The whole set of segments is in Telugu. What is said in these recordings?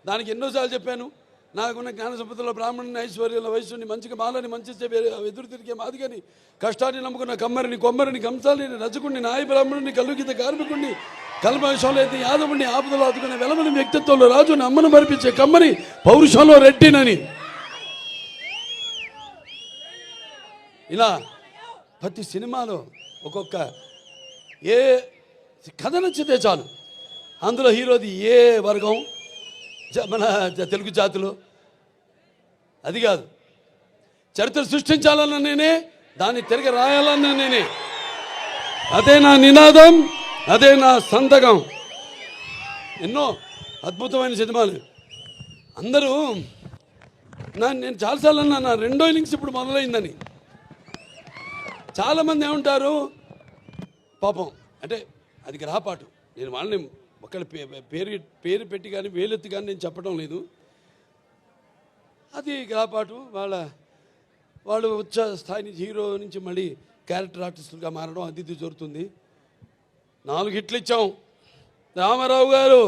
దానికి ఎన్నోసార్లు చెప్పాను. నాకున్న జ్ఞాన సంపదలో బ్రాహ్మణుని ఐశ్వర్యంలో వయస్సుని మంచిగా మాలని మంచి ఎదురు తిరిగే మాదిగని కష్టాన్ని నమ్ముకున్న కమ్మరిని కొమ్మరిని కంసాలిని రజకుడిని నాయ బ్రాహ్మణుని కల్లుగీత కార్మికుడిని కల్మషంలో అయితే యాదవుడిని ఆపదలో ఆదుకునే వెలమని వ్యక్తిత్వంలో రాజుని అమ్మను మరిపించే కమ్మని పౌరుషంలో రెడ్డినని ఇలా ప్రతి సినిమాలో ఒక్కొక్క ఏ కథ నచ్చితే చాలు అందులో హీరోది ఏ వర్గం మన తెలుగు జాతిలో అది కాదు. చరిత్ర సృష్టించాలన్న నేనే, దాన్ని తిరిగి రాయాలన్న నేనే. అదే నా నినాదం, అదే నా సంతకం. ఎన్నో అద్భుతమైన సినిమాలు అందరూ నేను చాలాసార్లు అన్నా నా రెండో ఇన్నింగ్స్ ఇప్పుడు మొదలైందని. చాలామంది ఏమంటారు పాపం అంటే అది గ్రహపాటు. నేను వాళ్ళని ఒకళ్ళ పేరు పెట్టి కానీ వేలెత్తి కానీ నేను చెప్పడం లేదు. అది గ్రహపాటు. వాళ్ళు ఉచ్చ స్థాయి నుంచి హీరో నుంచి మళ్ళీ క్యారెక్టర్ ఆర్టిస్టులుగా మారడం అది ఇది జరుగుతుంది. 4 హిట్లు ఇచ్చాం. రామారావు గారు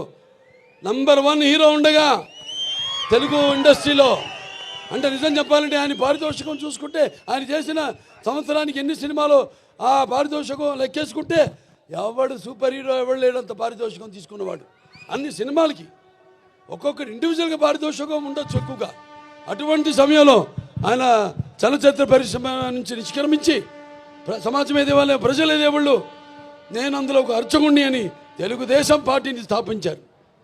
నంబర్ 1 హీరో ఉండగా తెలుగు ఇండస్ట్రీలో అంటే నిజం చెప్పాలంటే ఆయన పారితోషికం చూసుకుంటే ఆయన చేసిన సంవత్సరానికి ఎన్ని సినిమాలు ఆ పారితోషికం లెక్కేసుకుంటే ఎవడు సూపర్ హీరో ఎవడు లేడంత పారితోషికం తీసుకున్నవాడు. అన్ని సినిమాలకి ఒక్కొక్కటి ఇండివిజువల్గా పారితోషికం ఉండొచ్చు ఎక్కువగా. అటువంటి సమయంలో ఆయన చలనచిత్ర పరిశ్రమ నుంచి నిష్క్రమించి సమాజం ఏదేవాళ్ళు ప్రజలు ఏదేవాళ్ళు నేను అందులో ఒక అర్చకుణ్ణి అని తెలుగుదేశం పార్టీని స్థాపించారు.